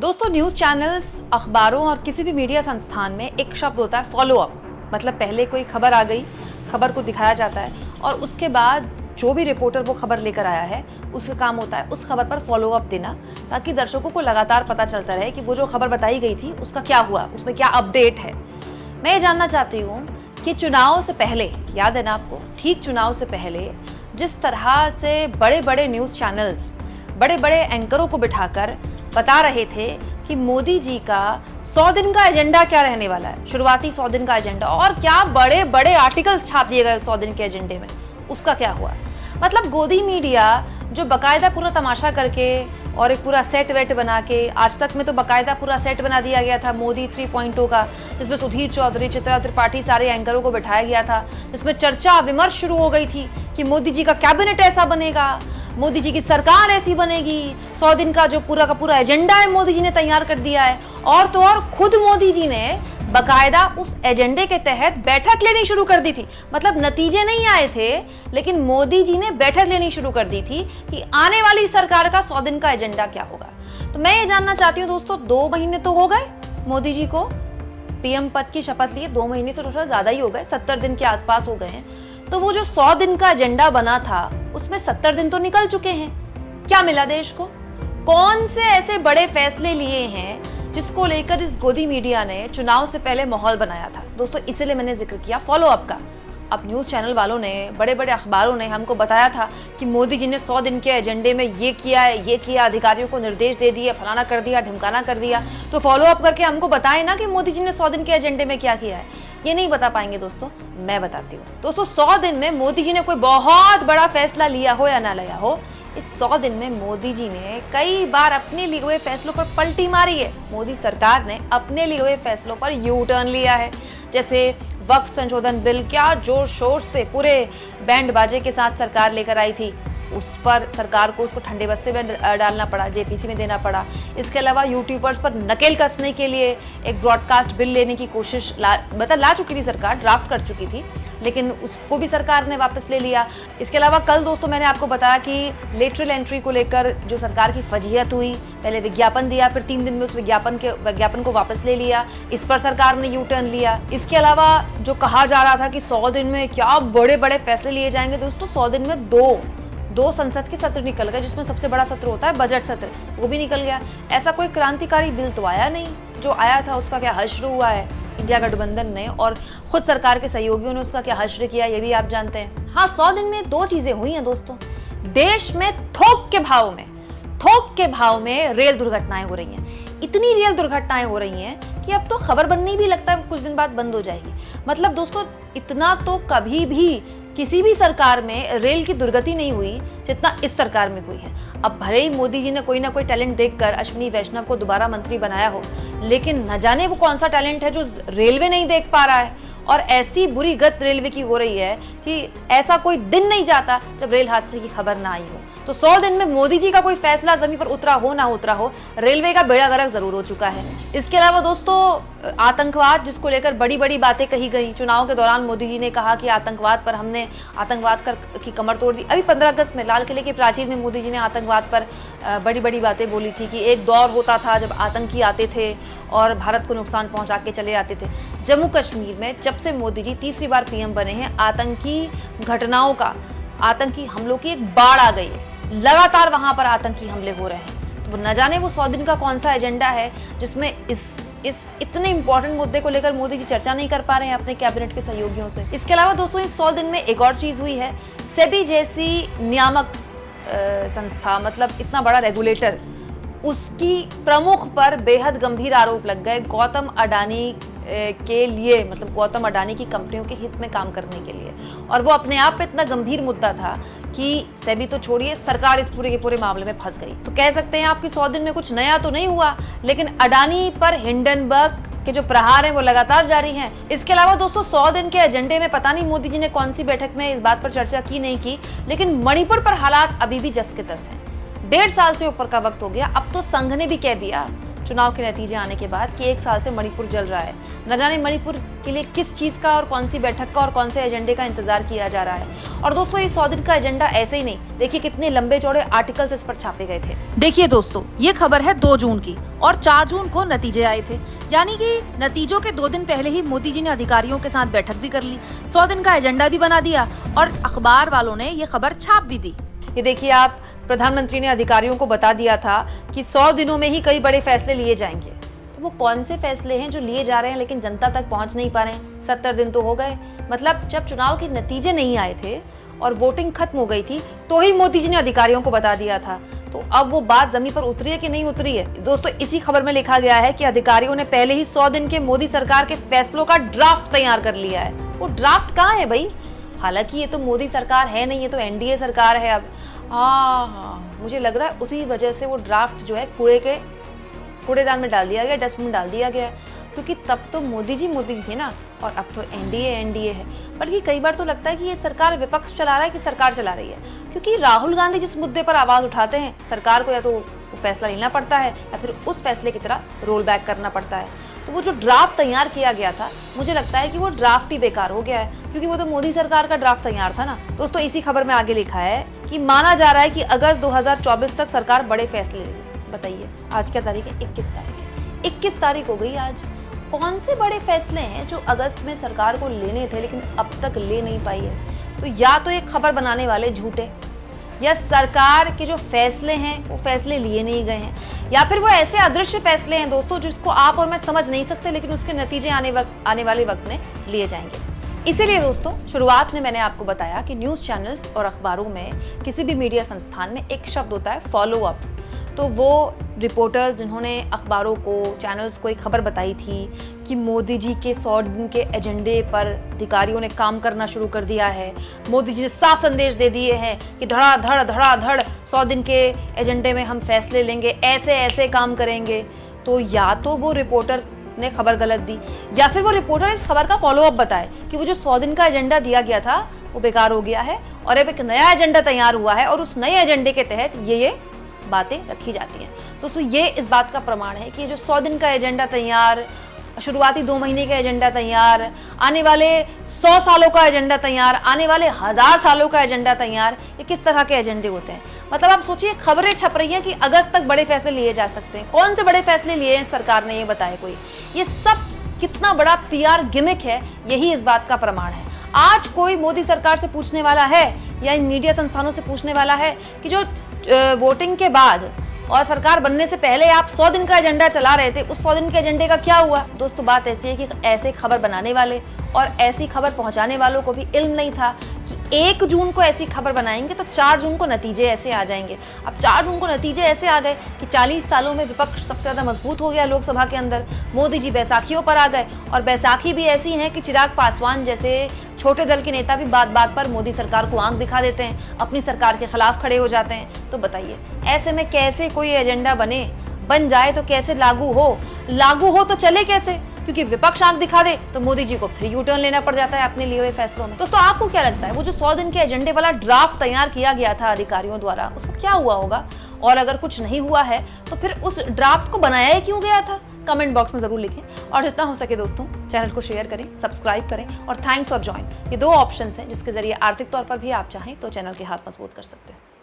दोस्तों, news channels, अखबारों और किसी भी मीडिया संस्थान में एक शब्द होता है फॉलो अप। मतलब पहले कोई खबर आ गई, खबर को दिखाया जाता है और उसके बाद जो भी रिपोर्टर वो खबर लेकर आया है उसका काम होता है उस खबर पर फॉलो अप देना, ताकि दर्शकों को लगातार पता चलता रहे कि वो जो खबर बताई गई थी उसका क्या हुआ, उसमें क्या अपडेट है। मैं ये जानना चाहती हूँ कि चुनाव से पहले, याद है ना आपको, ठीक चुनाव से पहले जिस तरह से बड़े बड़े न्यूज़ चैनल्स बड़े बड़े एंकरों को बिठाकर बता रहे थे कि मोदी जी का 100 दिन का एजेंडा क्या रहने वाला है, शुरुआती 100 दिन का एजेंडा, और क्या बड़े बड़े आर्टिकल्स छाप दिए गए 100 दिन के एजेंडे में, उसका क्या हुआ। मतलब गोदी मीडिया जो बकायदा पूरा तमाशा करके और एक पूरा सेट वेट बना के, आज तक में तो बकायदा पूरा सेट बना दिया गया था मोदी 3.0 का, जिसमें सुधीर चौधरी, चित्रा त्रिपाठी, सारे एंकरों को बिठाया गया था, जिसमें चर्चा विमर्श शुरू हो गई थी कि मोदी जी का कैबिनेट ऐसा बनेगा, मोदी जी की सरकार ऐसी बनेगी, 100 दिन का जो पूरा का पूरा एजेंडा है मोदी जी ने तैयार कर दिया है। और तो और खुद मोदी जी ने बकायदा उस एजेंडे के तहत बैठक लेनी शुरू कर दी थी। मतलब नतीजे नहीं आए थे, लेकिन मोदी जी ने बैठक लेनी शुरू कर दी थी कि आने वाली सरकार का 100 दिन का एजेंडा क्या होगा। तो मैं ये जानना चाहती हूँ दोस्तों, 2 महीने तो हो गए मोदी जी को पीएम पद की शपथ लिए, 2 महीने से थोड़ा ज्यादा ही हो गए, 70 दिन के आसपास हो गए हैं। तो वो जो 100 दिन का एजेंडा बना था उसमें 70 दिन तो निकल चुके हैं। क्या मिला देश को? कौन से ऐसे बड़े फैसले लिए हैं जिसको लेकर इस गोदी मीडिया ने चुनाव से पहले माहौल बनाया था? दोस्तों, इसीलिए मैंने जिक्र किया फॉलो अप का। अब न्यूज़ चैनल वालों ने, बड़े बड़े अखबारों ने हमको बताया था कि मोदी जी ने 100 दिन के एजेंडे में ये किया है, ये किया, अधिकारियों को निर्देश दे दिए, फलाना कर दिया, ढिमकाना कर दिया। तो फॉलो अप करके हमको बताएं ना कि मोदी जी ने 100 दिन के एजेंडे में क्या किया है। ये नहीं बता पाएंगे दोस्तों, मैं बताती हूँ। दोस्तों, 100 दिन में मोदी जी ने कोई बहुत बड़ा फैसला लिया हो या ना लिया हो, इस 100 दिन में मोदी जी ने कई बार अपने लिए हुए फैसलों पर पलटी मारी है। मोदी सरकार ने अपने लिए हुए फैसलों पर यू टर्न लिया है। जैसे वक्फ संशोधन बिल, क्या जोर शोर से पूरे बैंड बाजे के साथ सरकार लेकर आई थी, उस पर सरकार को उसको ठंडे बस्ते में डालना पड़ा, जेपीसी में देना पड़ा। इसके अलावा यूट्यूबर्स पर नकेल कसने के लिए एक ब्रॉडकास्ट बिल लेने की कोशिश ला चुकी थी सरकार, ड्राफ्ट कर चुकी थी, लेकिन उसको भी सरकार ने वापस ले लिया। इसके अलावा कल दोस्तों मैंने आपको बताया कि लेटरल एंट्री को लेकर जो सरकार की फजीहत हुई, पहले विज्ञापन दिया, फिर 3 दिन में उस विज्ञापन को वापस ले लिया, इस पर सरकार ने यू टर्न लिया। इसके अलावा जो कहा जा रहा था कि 100 दिन में क्या बड़े बड़े फैसले लिए जाएंगे, दोस्तों 100 दिन में दो संसद के सत्र निकल गए, जिसमें सबसे बड़ा सत्र होता है बजट सत्र, वो भी निकल गया। ऐसा कोई क्रांतिकारी बिल तो आया नहीं, जो आया था उसका क्या हश्र हुआ है इंडिया गठबंधन ने और खुद सरकार के सहयोगियों ने उसका क्या हश्र किया, ये भी आप जानते हैं। हाँ, 100 दिन में 2 चीजें हुई हैं दोस्तों। देश में थोक के भाव में रेल दुर्घटनाएं हो रही हैं। इतनी रेल दुर्घटनाएं हो रही हैं कि अब तो खबर बननी भी लगता है कुछ दिन बाद बंद हो जाएगी। मतलब दोस्तों, इतना तो कभी भी किसी भी सरकार में रेल की दुर्गति नहीं हुई जितना इस सरकार में हुई है। अब भले ही मोदी जी ने कोई ना कोई टैलेंट देखकर अश्विनी वैष्णव को दोबारा मंत्री बनाया हो, लेकिन न जाने वो कौन सा टैलेंट है जो रेलवे नहीं देख पा रहा है। और ऐसी बुरी गत रेलवे की हो रही है कि ऐसा कोई दिन नहीं जाता जब रेल हादसे की खबर ना आई हो। तो 100 दिन में मोदी जी का कोई फैसला जमीन पर उतरा हो ना उतरा हो, रेलवे का बेड़ा गर्क जरूर हो चुका है। इसके अलावा दोस्तों, आतंकवाद, जिसको लेकर बड़ी बड़ी बातें कही गई चुनाव के दौरान, मोदी जी ने कहा कि हमने आतंकवाद की कमर तोड़ दी। अभी 15 अगस्त में लाल किले के प्राचीर में मोदी जी ने आतंकवाद पर बड़ी बड़ी बातें बोली थी कि एक दौर होता था जब आतंकी आते थे और भारत को नुकसान पहुंचा के चले आते थे। जम्मू कश्मीर में जब से मोदी जी तीसरी बार पीएम बने हैं, आतंकी घटनाओं का, आतंकी हमलों की एक बाढ़ आ गई है। लगातार वहां पर आतंकी हमले हो रहे हैं। तो न जाने वो 100 दिन का कौन सा एजेंडा है जिसमें इस इतने इंपॉर्टेंट मुद्दे को लेकर मोदी जी चर्चा नहीं कर पा रहे हैं अपने कैबिनेट के सहयोगियों से। इसके अलावा दोस्तों, इस 100 दिन में एक और चीज हुई है। सेबी जैसी नियामक संस्था, मतलब इतना बड़ा रेगुलेटर, उसकी प्रमुख पर बेहद गंभीर आरोप लग गए गौतम अडानी के लिए, मतलब गौतम अडानी की कंपनियों के हित में काम करने के लिए। और वो अपने आप में इतना गंभीर मुद्दा था कि सेबी तो छोड़िए, सरकार इस पूरे के पूरे मामले में फंस गई। तो कह सकते हैं आपकी 100 दिन में कुछ नया तो नहीं हुआ, लेकिन अडानी पर हिंडनबर्ग के जो प्रहार हैं वो लगातार जारी हैं। इसके अलावा दोस्तों, 100 दिन के एजेंडे में पता नहीं मोदी जी ने कौन सी बैठक में इस बात पर चर्चा की नहीं की, लेकिन मणिपुर पर हालात अभी भी जस के तस हैं। 1.5 साल से ऊपर का वक्त हो गया। अब तो संघ ने भी कह दिया चुनाव के नतीजे आने के बाद कि 1 साल से मणिपुर जल रहा है। न जाने मणिपुर के लिए किस चीज का और कौन सी बैठक का और कौन से एजेंडे का इंतजार किया जा रहा है। और दोस्तों, ये 100 दिन का एजेंडा ऐसे ही नहीं, देखिए कितने लंबे चौड़े आर्टिकल्स इस पर छापे गए थे। देखिए दोस्तों, ये खबर है 2 जून की और 4 जून को नतीजे आए थे, यानी कि नतीजों के 2 दिन पहले ही मोदी जी ने अधिकारियों के साथ बैठक भी कर ली, 100 दिन का एजेंडा भी बना दिया और अखबार वालों ने ये खबर छाप भी दी। ये देखिए आप, प्रधानमंत्री ने अधिकारियों को बता दिया था कि 100 दिनों में ही कई बड़े फैसले लिए जाएंगे। तो वो कौन से फैसले हैं जो लिए जा रहे हैं लेकिन जनता तक पहुंच नहीं पा रहे हैं? 70 दिन तो हो गए। मतलब जब चुनाव के नतीजे नहीं आए थे और वोटिंग खत्म हो गई थी तो ही मोदी जी ने अधिकारियों को बता दिया था। तो अब वो बात जमीन पर उतरी है कि नहीं उतरी है? दोस्तों, इसी खबर में लिखा गया है कि अधिकारियों ने पहले ही 100 दिन के मोदी सरकार के फैसलों का ड्राफ्ट तैयार कर लिया है। वो ड्राफ्ट कहाँ है भाई? हालांकि ये तो मोदी सरकार है नहीं, ये तो एनडीए सरकार है अब। हाँ, मुझे लग रहा है उसी वजह से वो ड्राफ्ट जो है कूड़ेदान में डाल दिया गया, डस्टबिन में डाल दिया गया, क्योंकि तब तो मोदी जी थे ना, और अब तो एनडीए है। बल्कि कई बार तो लगता है कि ये सरकार विपक्ष चला रहा है कि सरकार चला रही है, क्योंकि राहुल गांधी जिस मुद्दे पर आवाज उठाते हैं सरकार को या तो वो फैसला लेना पड़ता है या फिर उस फैसले की तरह रोल बैक करना पड़ता है। तो वो जो ड्राफ्ट तैयार किया गया था, मुझे लगता है कि वो ड्राफ्ट ही बेकार हो गया है, क्योंकि वो तो मोदी सरकार का ड्राफ्ट तैयार था ना। दोस्तों, इसी खबर में आगे लिखा है कि माना जा रहा है कि अगस्त 2024 तक सरकार बड़े फैसले लेगी। बताइए, आज क्या तारीख है? 21 तारीख है। 21 तारीख हो गई आज। कौन से बड़े फैसले हैं जो अगस्त में सरकार को लेने थे लेकिन अब तक ले नहीं पाई है? तो या तो एक खबर बनाने वाले झूठे, या सरकार के जो फैसले हैं वो फैसले लिए नहीं गए हैं, या फिर वो ऐसे अदृश्य फैसले हैं दोस्तों जिसको आप और मैं समझ नहीं सकते, लेकिन उसके नतीजे आने वाले वक्त में लिए जाएंगे। इसीलिए दोस्तों, शुरुआत में मैंने आपको बताया कि न्यूज़ चैनल्स और अखबारों में, किसी भी मीडिया संस्थान में एक शब्द होता है फॉलो अप। तो वो रिपोर्टर्स जिन्होंने अखबारों को, चैनल्स को एक खबर बताई थी कि मोदी जी के 100 दिन के एजेंडे पर अधिकारियों ने काम करना शुरू कर दिया है, मोदी जी ने साफ संदेश दे दिए हैं कि धड़ाधड़ 100 दिन के एजेंडे में हम फैसले लेंगे, ऐसे ऐसे काम करेंगे, तो या तो वो रिपोर्टर ने खबर गलत दी, या फिर वो रिपोर्टर इस खबर का फॉलो अप बताए कि वो जो 100 दिन का एजेंडा दिया गया था वो बेकार हो गया है और अब एक नया एजेंडा तैयार हुआ है और उस नए एजेंडे के तहत ये बातें रखी जाती हैं। दोस्तों, ये इस बात का प्रमाण है कि जो 100 दिन का एजेंडा तैयार, शुरुआती 2 महीने का एजेंडा तैयार, आने वाले 100 सालों का एजेंडा तैयार, आने वाले 1000 सालों का एजेंडा तैयार, ये किस तरह के एजेंडे होते हैं? मतलब आप सोचिए, खबरें छप रही हैं कि अगस्त तक बड़े फैसले लिए जा सकते हैं। कौन से बड़े फैसले लिए हैं सरकार ने, ये बताए कोई? ये सब कितना बड़ा पीआर गिमिक है, यही इस बात का प्रमाण है। आज कोई मोदी सरकार से पूछने वाला है या इन मीडिया संस्थानों से पूछने वाला है कि जो वोटिंग के बाद और सरकार बनने से पहले आप 100 दिन का एजेंडा चला रहे थे, उस 100 दिन के एजेंडे का क्या हुआ? दोस्तों, बात ऐसी है कि ऐसे खबर बनाने वाले और ऐसी खबर पहुंचाने वालों को भी इल्म नहीं था कि 1 जून को ऐसी खबर बनाएंगे तो 4 जून को नतीजे ऐसे आ जाएंगे। अब 4 जून को नतीजे ऐसे आ गए कि 40 सालों में विपक्ष सबसे ज्यादा मजबूत हो गया लोकसभा के अंदर। मोदी जी बैसाखियों पर आ गए, और बैसाखी भी ऐसी है कि चिराग पासवान जैसे छोटे दल के नेता भी बात बात पर मोदी सरकार को आंख दिखा देते हैं, अपनी सरकार के खिलाफ खड़े हो जाते हैं। तो बताइए, ऐसे में कैसे कोई एजेंडा बन जाए तो कैसे लागू हो तो चले कैसे? क्योंकि विपक्ष आंख दिखा दे तो मोदी जी को फिर यू टर्न लेना पड़ जाता है अपने लिए हुए फैसलों में। दोस्तों, आपको क्या लगता है, वो जो 100 दिन के एजेंडे वाला ड्राफ्ट तैयार किया गया था अधिकारियों द्वारा, उसको क्या हुआ होगा? और अगर कुछ नहीं हुआ है तो फिर उस ड्राफ्ट को बनाया ही क्यों गया था? कमेंट बॉक्स में जरूर लिखें, और जितना हो सके दोस्तों चैनल को शेयर करें, सब्सक्राइब करें, और थैंक्स फॉर ज्वाइन। ये 2 ऑप्शन हैं जिसके जरिए आर्थिक तौर पर भी आप चाहें तो चैनल के हाथ मजबूत कर सकते हैं।